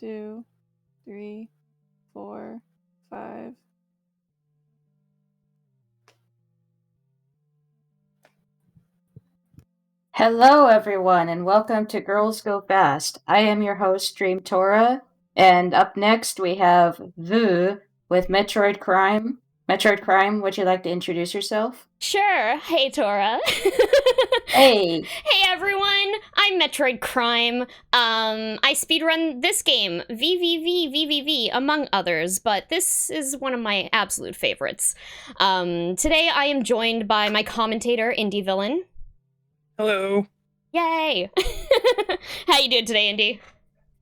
2, 3, 4, 5. Hello, everyone, and welcome to Girls Go Fast. I am your host, DreamTora, and up next we have Vu with Metroid Crime. Metroid Crime, would you like to introduce yourself? Sure. Hey, Tora. Hey. Hey, everyone. I'm Metroid Crime. I speedrun this game, VVVVVV, among others, but this is one of my absolute favorites. Today I am joined by my commentator, IndyVillain. Hello. Yay. How you doing today, Indy?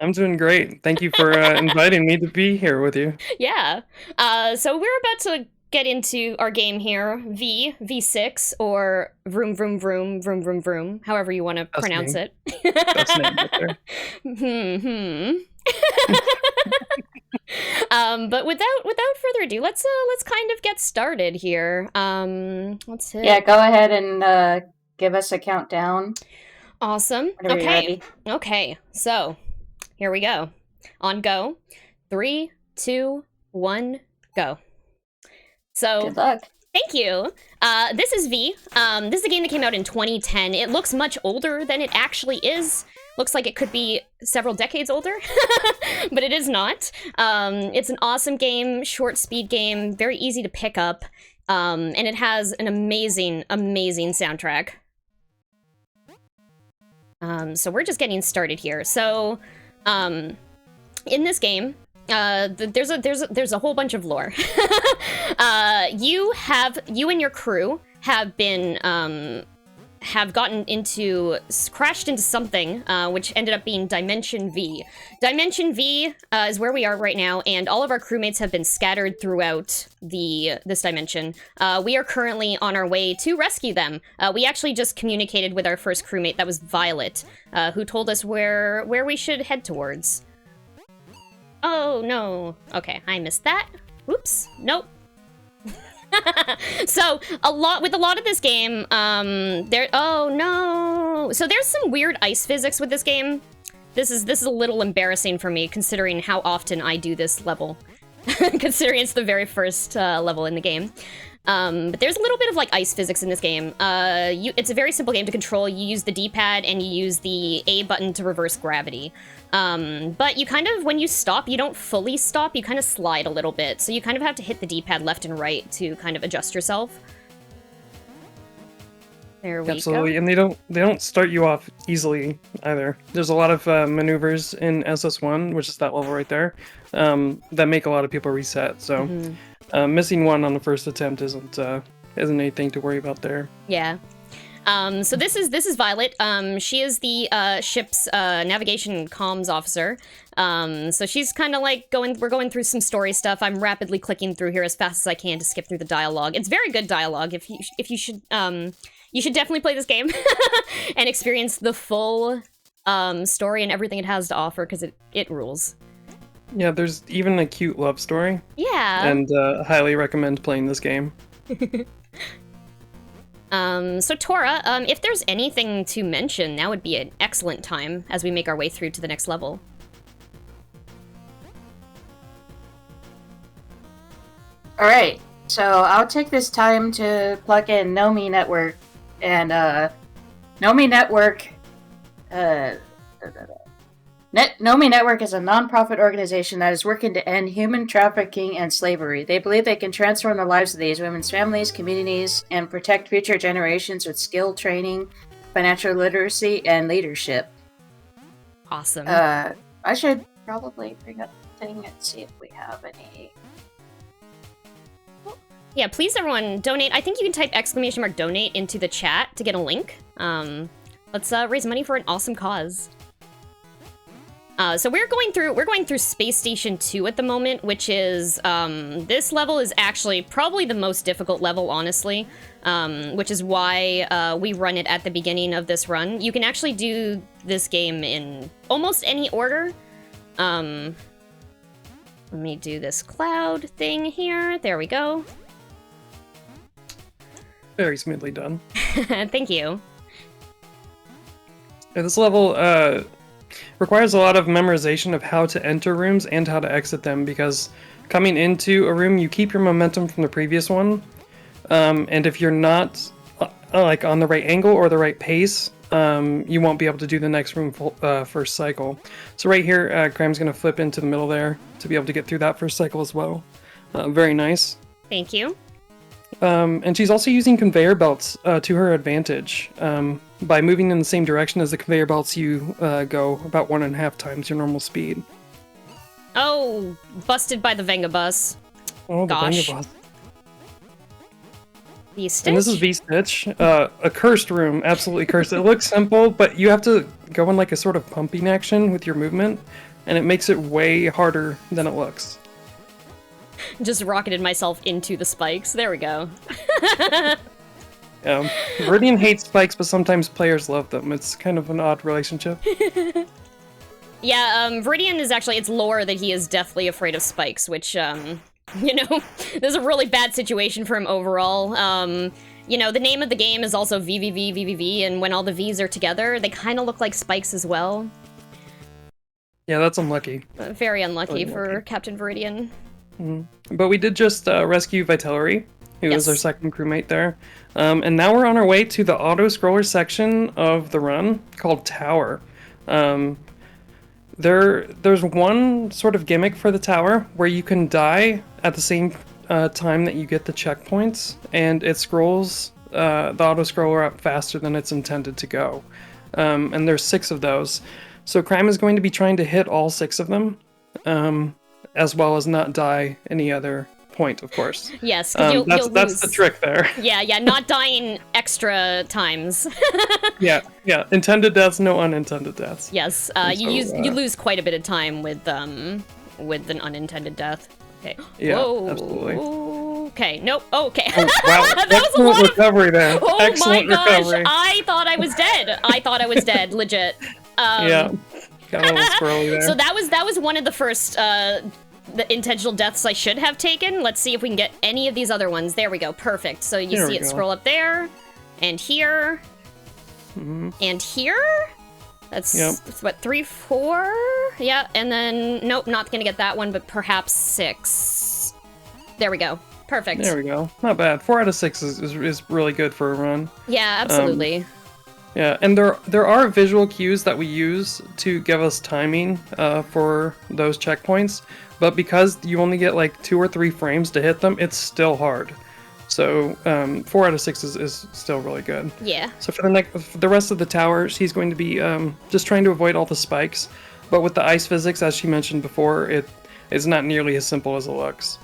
I'm doing great. Thank you for inviting me to be here with you. Yeah. So we're about to get into our game here, V6, or Vroom Vroom Vroom Vroom Vroom Vroom, however you want to pronounce it. That's name right there. But without further ado, let's kind of get started here. Let's hit. Yeah, go ahead and give us a countdown. Awesome. Okay. So here we go. On go. 3, 2, 1, go. So, good luck. Thank you. This is V. This is a game that came out in 2010. It looks much older than it actually is. Looks like it could be several decades older, but it is not. It's an awesome game, short speed game, very easy to pick up, and it has an amazing, amazing soundtrack. So we're just getting started here. So, in this game, there's a whole bunch of lore. You and your crew have been crashed into something, which ended up being Dimension V. Dimension V is where we are right now, and all of our crewmates have been scattered throughout this dimension. We are currently on our way to rescue them. We actually just communicated with our first crewmate, that was Violet, who told us where we should head towards. Oh, no. Okay, I missed that. Oops. Nope. So, with a lot of this game, oh, no. So there's some weird ice physics with this game. This is a little embarrassing for me, considering how often I do this level. Considering it's the very first level in the game. But there's a little bit of, like, ice physics in this game. It's a very simple game to control. You use the D-pad and you use the A button to reverse gravity. But you kind of, when you stop, you don't fully stop, you kind of slide a little bit. So you kind of have to hit the D-pad left and right to kind of adjust yourself. There we Absolutely, go. and they don't start you off easily either. There's a lot of maneuvers in SS1, which is that level right there, that make a lot of people reset. So missing one on the first attempt isn't anything to worry about there. Yeah. So this is Violet. She is the ship's navigation comms officer. So she's kind of like we're going through some story stuff. I'm rapidly clicking through here as fast as I can to skip through the dialogue. It's very good dialogue. You should definitely play this game and experience the full story and everything it has to offer, because it rules. Yeah, there's even a cute love story. Yeah. And highly recommend playing this game. So Tora, if there's anything to mention, now would be an excellent time as we make our way through to the next level. Alright, so I'll take this time to plug in Nomi Network. And Nomi Network, Nomi Network is a non-profit organization that is working to end human trafficking and slavery. They believe they can transform the lives of these women's families, communities, and protect future generations with skill training, financial literacy, and leadership. Awesome. I should probably bring up the thing and see if we have any. Yeah, please everyone donate. I think you can type !donate into the chat to get a link. Let's raise money for an awesome cause. So we're going through Space Station 2 at the moment, which is, this level is actually probably the most difficult level, honestly, which is why we run it at the beginning of this run. You can actually do this game in almost any order. Let me do this cloud thing here. There we go. Very smoothly done. Thank you. Yeah, this level, requires a lot of memorization of how to enter rooms and how to exit them, because coming into a room, you keep your momentum from the previous one, and if you're not like on the right angle or the right pace, you won't be able to do the next room first cycle. So right here, Crime's going to flip into the middle there to be able to get through that first cycle as well. Very nice. Thank you. And she's also using conveyor belts to her advantage. By moving in the same direction as the conveyor belts, you go about 1.5 times your normal speed. Oh, busted by the Venga bus. Oh, the Gosh. Venga bus. V-Stitch? And this is V-Stitch, a cursed room, absolutely cursed. It looks simple, but you have to go in like a sort of pumping action with your movement, and it makes it way harder than it looks. Just rocketed myself into the spikes. There we go. Viridian hates spikes, but sometimes players love them. It's kind of an odd relationship. Yeah, Viridian is actually, it's lore that he is deathly afraid of spikes, which, you know, there's a really bad situation for him overall. You know, the name of the game is also VVVVVV, and when all the V's are together, they kind of look like spikes as well. Yeah, that's unlucky. Very unlucky for Captain Viridian. Mm-hmm. But we did just rescue Vitellary, who Yes. is our second crewmate there. And now we're on our way to the auto-scroller section of the run called Tower. There's one sort of gimmick for the tower where you can die at the same time that you get the checkpoints, and it scrolls the auto-scroller up faster than it's intended to go. And there's 6 of those. So Crime is going to be trying to hit all 6 of them, as well as not die any other point, of course. Yes, because you'll that's lose. the trick there. Yeah, not dying extra times. Yeah. Intended deaths, no unintended deaths. Yes, you lose quite a bit of time with an unintended death. Okay. Yeah, Whoa. absolutely. Okay. Nope. Okay. Oh, wow. That was a Excellent lot of recovery there. Oh Excellent my gosh! recovery. I thought I was dead. Legit. Yeah. Got a little squirrely there. So that was one of the first the intentional deaths I should have taken. Let's see if we can get any of these other ones. There we go. Perfect. So you There see we it go. scroll up there, and here, and here. That's, Yep. that's what, 3, 4? Yeah, and then nope, not gonna get that one, but perhaps 6. There we go. Perfect. There we go. Not bad. 4 out of 6 is really good for a run. Yeah, absolutely. Yeah, and there are visual cues that we use to give us timing for those checkpoints, but because you only get like 2 or 3 frames to hit them, it's still hard. So 4 out of 6 is still really good. Yeah. So for the rest of the tower, she's going to be just trying to avoid all the spikes, but with the ice physics, as she mentioned before, it is not nearly as simple as it looks.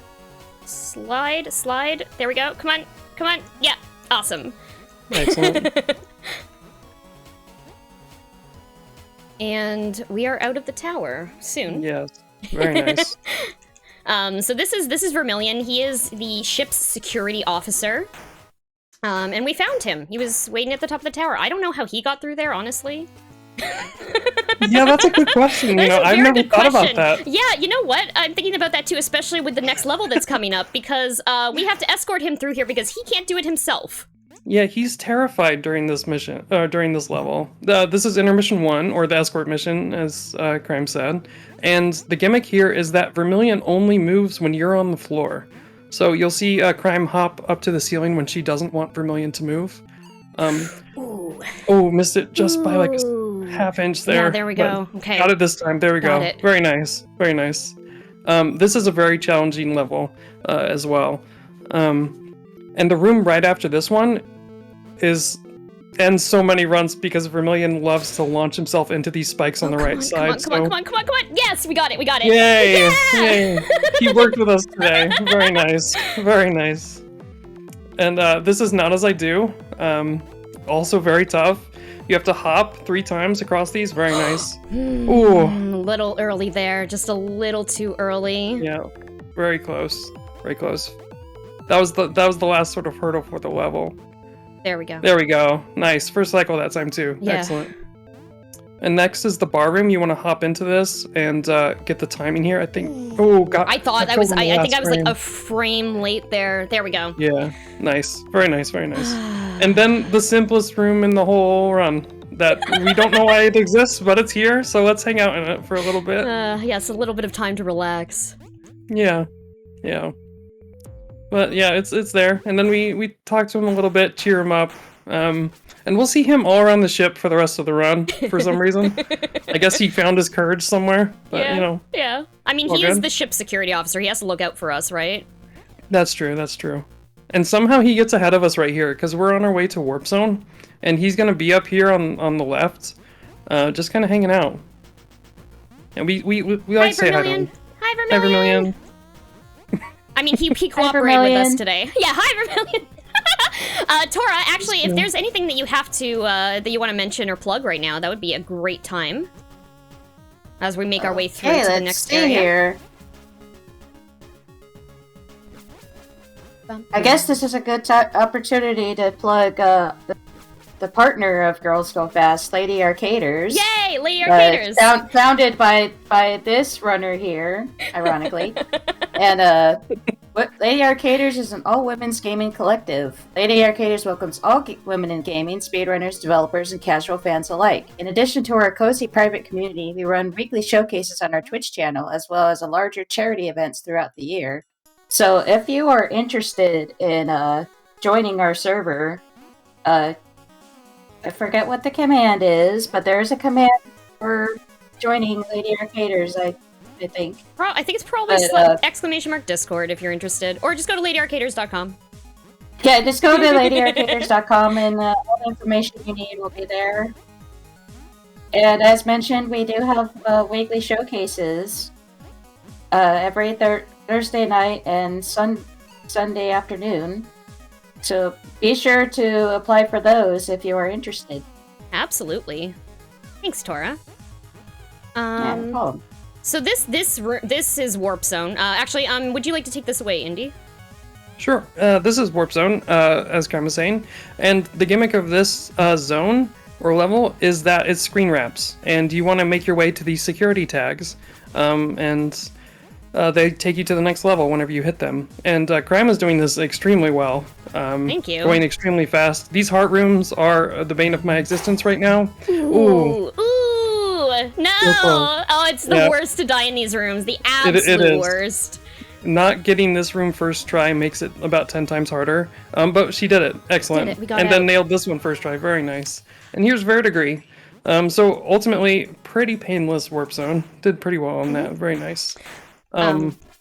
Slide. There we go. Come on. Yeah. Awesome. Excellent. And we are out of the tower soon. Yes, very nice. So this is Vermilion. He is the ship's security officer. And we found him. He was waiting at the top of the tower. I don't know how he got through there, honestly. Yeah, that's a good question. You know, I've never thought about that. Yeah, you know what? I'm thinking about that too, especially with the next level that's coming up, because we have to escort him through here because he can't do it himself. Yeah, he's terrified during this mission, during this level. This is intermission 1, or the escort mission, as Crime said. And the gimmick here is that Vermilion only moves when you're on the floor. So you'll see Crime hop up to the ceiling when she doesn't want Vermilion to move. Oh, missed it just by like a half inch there. Yeah, there we go. Okay. Got it this time. There we Got go. it. Very nice. Very nice. This is a very challenging level as well. And the room right after this one ends so many runs because Vermilion loves to launch himself into these spikes on the right side. Come on. Yes, we got it. Yay! Yeah! Yay! He worked with us today. Very nice. Very nice. And this is Not As I Do. Also very tough. You have to hop 3 times across these. Very nice. Ooh. A little early there. Just a little too early. Yeah. Very close. Very close. That was the last sort of hurdle for the level. There we go. There we go. Nice. First cycle that time too. Yeah. Excellent. And next is the bar room. You want to hop into this and get the timing here. I think. Oh God. I thought I was. I think I was like a frame late there. There we go. Yeah. Nice. Very nice. Very nice. And then the simplest room in the whole run. that we don't know why it exists, but it's here, so let's hang out in it for a little bit. Yes, a little bit of time to relax. Yeah. But yeah, it's there. And then we talk to him a little bit, cheer him up. And we'll see him all around the ship for the rest of the run, for some reason. I guess he found his courage somewhere, but Yeah. I mean, he is the ship security officer. He has to look out for us, right? That's true. And somehow he gets ahead of us right here, because we're on our way to Warp Zone, and he's going to be up here on the left, just kind of hanging out. And we like to say hi to him. Hi, Hi, Vermilion. I mean, he cooperated with us today. Yeah, hi, Vermilion. Tora, actually, if there's anything that you have to, that you want to mention or plug right now, that would be a great time. As we make our way through to the next area. Here. I guess this is a good opportunity to plug the partner of Girls Go Fast, Lady Arcaders. Yay, Lady Arcaders! Founded by this runner here, ironically. And Lady Arcaders is an all-women's gaming collective. Lady Arcaders welcomes all women in gaming, speedrunners, developers, and casual fans alike. In addition to our cozy private community, we run weekly showcases on our Twitch channel, as well as larger charity events throughout the year. So if you are interested in joining our server, I forget what the command is, but there's a command for joining Lady Arcaders, I think. I think it's probably !Discord if you're interested. Or just go to ladyarcaders.com. Yeah, just go to ladyarcaders.com and all the information you need will be there. And as mentioned, we do have weekly showcases every Thursday night and Sunday afternoon. So be sure to apply for those if you are interested. Absolutely. Thanks, Tora. Yeah, no problem. So this is Warp Zone. Actually, would you like to take this away, Indy? Sure. This is Warp Zone, as Karen was saying, and the gimmick of this zone or level is that it's screen wraps, and you want to make your way to these security tags, and they take you to the next level whenever you hit them. And Crime is doing this extremely well. Thank you. Going extremely fast. These heart rooms are the bane of my existence right now. Ooh. No! Oh, it's the worst to die in these rooms. The absolute worst. Not getting this room first try makes it about 10 times harder. But she did it. Excellent. Then nailed this one first try. Very nice. And here's Verdigris. So ultimately, pretty painless Warp Zone. Did pretty well on that. Very nice.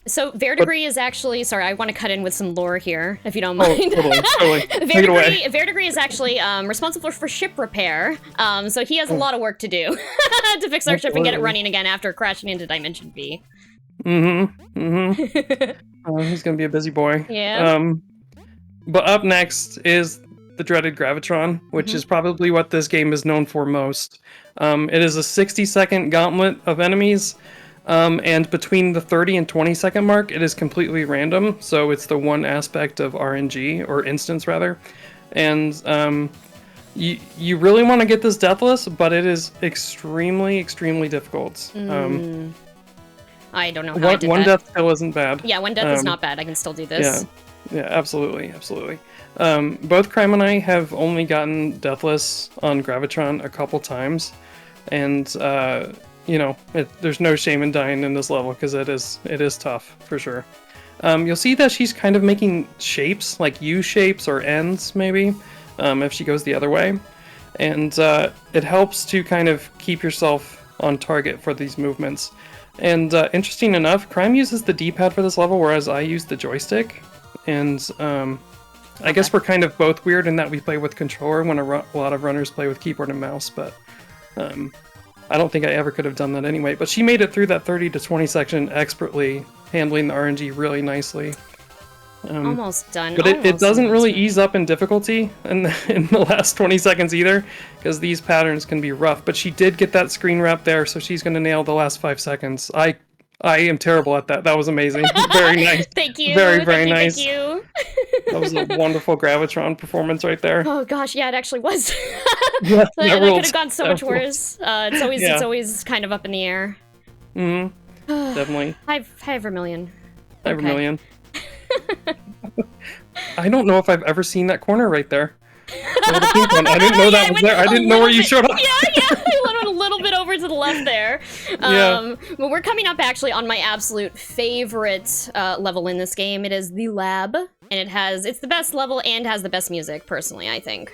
So Verdigris is actually, sorry, I want to cut in with some lore here, if you don't mind. Totally. Take it away. Verdigris is actually responsible for ship repair, so he has a lot of work to do to fix our ship and get it running again after crashing into Dimension V. He's gonna be a busy boy. Yeah. But up next is the dreaded Gravitron, which is probably what this game is known for most. It is a 60-second gauntlet of enemies. And between the 30 and 20-second mark, it is completely random. So it's the one aspect of RNG, or instance rather. And you really want to get this deathless, but it is extremely, extremely difficult. I don't know how I did one that. death still isn't bad. Yeah, one death is not bad. I can still do this. Yeah, absolutely. Both Crime and I have only gotten deathless on Gravitron a couple times. And there's no shame in dying in this level because it is tough for sure. You'll see that she's kind of making shapes, like U shapes or N's maybe, if she goes the other way. And it helps to kind of keep yourself on target for these movements. And interesting enough, Crime uses the D-pad for this level, whereas I use the joystick. And I guess we're kind of both weird in that we play with controller when a lot of runners play with keyboard and mouse, but I don't think I ever could have done that anyway. But she made it through that 30 to 20 section expertly, handling the RNG really nicely. Almost done. But it doesn't really ease up in difficulty in the last 20 seconds either, because these patterns can be rough. But she did get that screen wrap there, so she's going to nail the last 5 seconds. I am terrible at that. That was amazing. Very nice. Thank you. Very nice. Thank you. That was a wonderful Gravitron performance right there. Oh gosh, yeah, it actually was. Yeah, that could have gone so much worse. It's always kind of up in the air. Definitely. Hi, Vermilion. Hi, Vermilion. I don't know if I've ever seen that corner right there. I didn't know that was there. I didn't know where you showed up. Yeah, left there. Yeah. But we're coming up actually on my absolute favorite level in this game. It is the lab, and it's the best level and has the best music, personally, I think.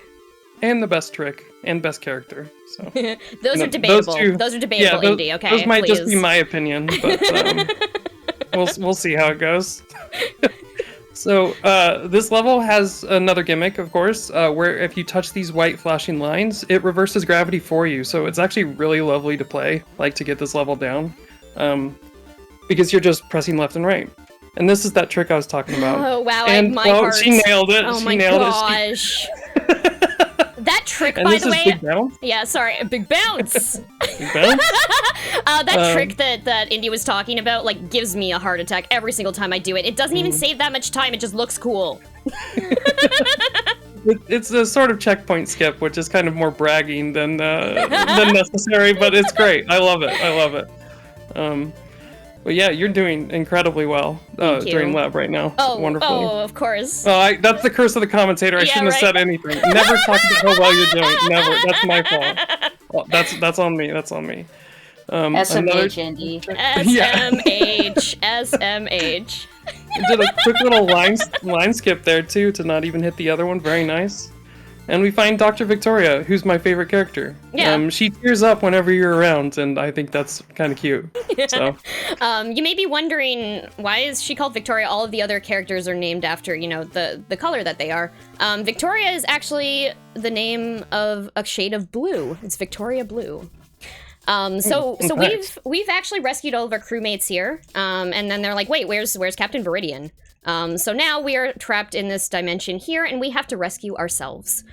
And the best trick, and best character. So those are debatable. Those, those are debatable, Indy, okay? Those might please. just be my opinion, but we'll see how it goes. So this level has another gimmick, of course, where if you touch these white flashing lines, it reverses gravity for you. So it's actually really lovely to play, like to get this level down, because you're just pressing left and right. And this is that trick I was talking about. Oh wow! And my heart. she nailed it. Oh she my nailed gosh! That trick, and by this the is way. Big Bounce? Yeah, sorry, big bounce. Big Bounce? That trick that Indy was talking about, like, gives me a heart attack every single time I do it. It doesn't even save that much time. It just looks cool. It's a sort of checkpoint skip, which is kind of more bragging than necessary, but it's great. I love it. I love it. But yeah, you're doing incredibly well during lab right now. Oh, wonderfully. Oh, of course. That's the curse of the commentator. I shouldn't have said anything. Never talk about how well you're doing. Never. That's my fault. Well, that's on me. That's on me. SMH, Indy. SMH. SMH. I did a quick little line skip there too to not even hit the other one. Very nice. And we find Dr. Victoria, who's my favorite character. Yeah. She tears up whenever you're around, and I think that's kind of cute. So. You may be wondering, why is she called Victoria? All of the other characters are named after, the color that they are. Victoria is actually the name of a shade of blue. It's Victoria Blue. So we've actually rescued all of our crewmates here, and then they're like, wait, where's Captain Viridian? So now we are trapped in this dimension here, and we have to rescue ourselves.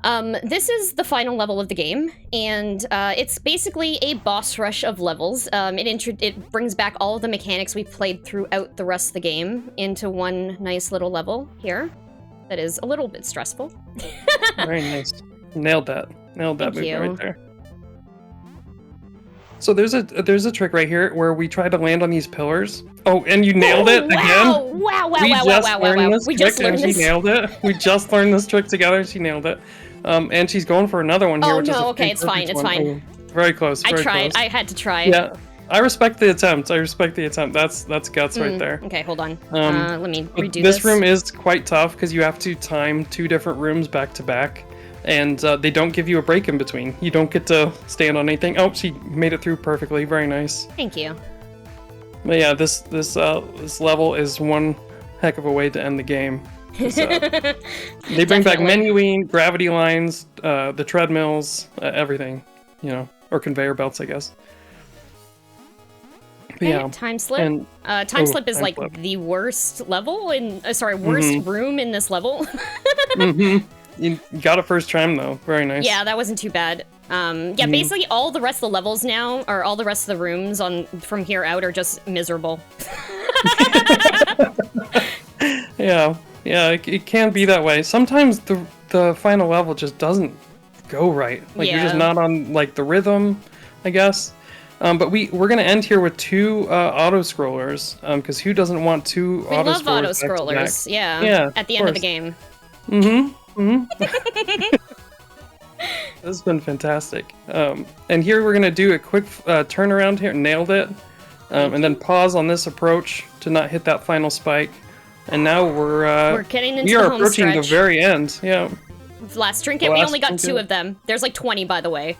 This is the final level of the game, and it's basically a boss rush of levels. It brings back all of the mechanics we've played throughout the rest of the game into one nice little level here that is a little bit stressful. Very nice. Nailed that. Nailed that Thank movie you. right there. So there's a trick right here where we try to land on these pillars. Oh, and you nailed it again. Wow! We just learned this We trick just learned and she this. nailed it. We just learned this trick together. She nailed it. And she's going for another one here. Oh which is no! a Okay, it's fine. perfect It's one. fine. Oh, very close. I Very tried. Close. I had to try. Yeah, I respect the attempt. I respect the attempt. That's guts right there. Okay, hold on. Um, Let me But redo this room is quite tough because you have to time 2 different rooms back to back, and they don't give you a break in between. You don't get to stand on anything. Oh, she made it through perfectly. Very nice. Thank you. But yeah, this level is one heck of a way to end the game. They bring back Definitely. menuing, gravity lines, the treadmills, everything, or conveyor belts, I guess. But Okay, yeah, time slip. and Time slip is time like slip. the worst level in. Worst room in this level. You got it first time though. Very nice. Yeah, that wasn't too bad. Yeah, basically all the rest of the levels now, or all the rest of the rooms from here out are just miserable. Yeah, it can be that way. Sometimes the final level just doesn't go right. Like you're just Yeah. not on like the rhythm, I guess. But we're gonna end here with 2 auto scrollers. Because who doesn't want 2 We auto love scrollers? auto back to back? scrollers. Yeah. Yeah, At the of end of the course. game. This has been fantastic. And here we're gonna do a quick turnaround here. Nailed it. And then pause on this approach to not hit that final spike. And now we're getting into we the are home approaching stretch. the very end. Yeah. Last trinket, we Last only got trinket. 2 of them. There's like 20, by the way.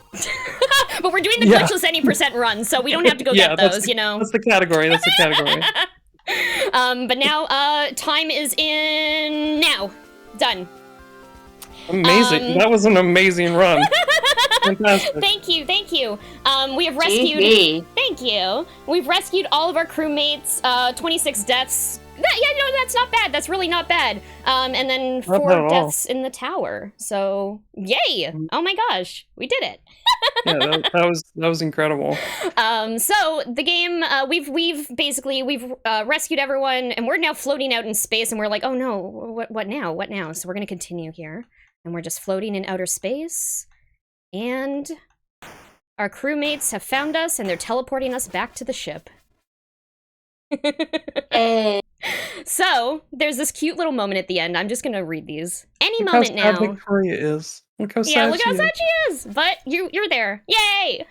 But we're doing the Yeah. glitchless any percent run, so we don't have to go Yeah, get that's those, the- you know? That's the category. That's the category. But now, time is in now. Done. Amazing. That was an amazing run. Fantastic. Thank you. We have rescued. GG. Thank you. We've rescued all of our crewmates. 26 deaths. That's not bad. That's really not bad. And then Not 4 bad at all. deaths in the tower. So yay! Oh my gosh, we did it. Yeah, that was incredible. So the game, we've basically rescued everyone, and we're now floating out in space, and we're like, oh no, what now? So we're gonna continue here, and we're just floating in outer space, and our crewmates have found us, and they're teleporting us back to the ship. Hey. So, there's this cute little moment at the end. I'm just gonna read these. Any Look moment how sad now. Victoria is. Look how Yeah, sad look how she sad she is. But you're there. Yay!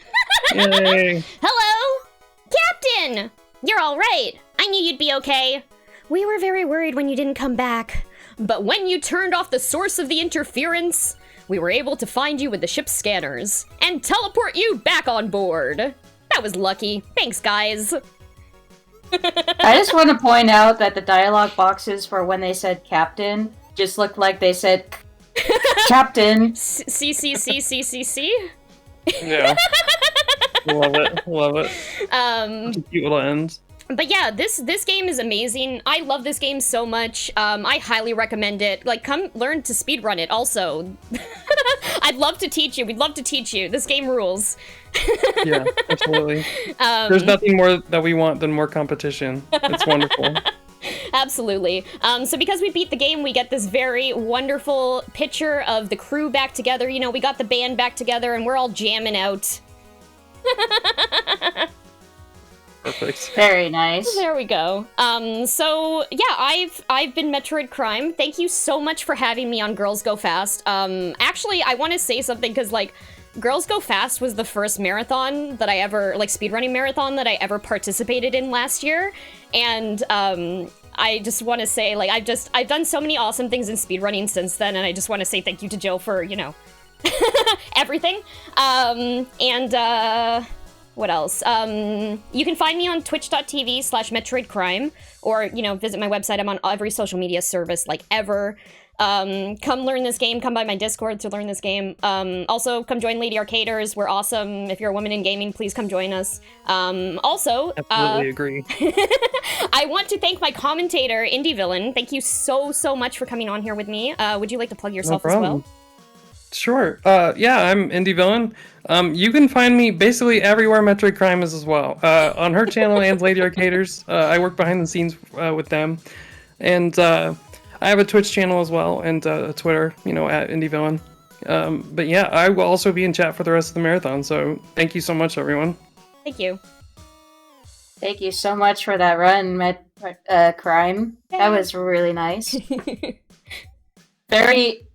Yay. Hello? Captain! You're alright. I knew you'd be okay. We were very worried when you didn't come back. But when you turned off the source of the interference, we were able to find you with the ship's scanners and teleport you back on board. That was lucky. Thanks, guys. I just want to point out that the dialogue boxes for when they said captain just looked like they said captain. C. Yeah. Love it. Such a cute little end. But yeah, this game is amazing. I love this game so much. I highly recommend it. Like, come learn to speedrun it also. I'd love to teach you. We'd love to teach you. This game rules. Yeah, absolutely. There's nothing more that we want than more competition. It's wonderful. Absolutely. So because we beat the game, we get this very wonderful picture of the crew back together. You know, we got the band back together and we're all jamming out. Perfect. Very nice. There we go. So yeah, I've been Metroid Crime. Thank you so much for having me on Girls Go Fast. Actually, I want to say something because like Girls Go Fast was the first marathon that I ever, like speedrunning marathon that I ever participated in last year, and I just want to say like I've done so many awesome things in speedrunning since then, and I just want to say thank you to Jill for, you know, everything. What else? You can find me on twitch.tv/MetroidCrime, or, you know, visit my website. I'm on every social media service, like, ever. Come learn this game. Come by my Discord to learn this game. Also, come join Lady Arcaders. We're awesome. If you're a woman in gaming, please come join us. Also, Absolutely agree. I want to thank my commentator, IndyVillain. Thank you so much for coming on here with me. Would you like to plug yourself as well? Sure. Yeah, I'm IndyVillain. You can find me basically everywhere Metroid Crime is as well. On her channel and Lady Arcaders. I work behind the scenes with them. And I have a Twitch channel as well, and a Twitter, you know, at IndyVillain. But yeah, I will also be in chat for the rest of the marathon, so thank you so much, everyone. Thank you. Thank you so much for that run, Crime. That was really nice. Very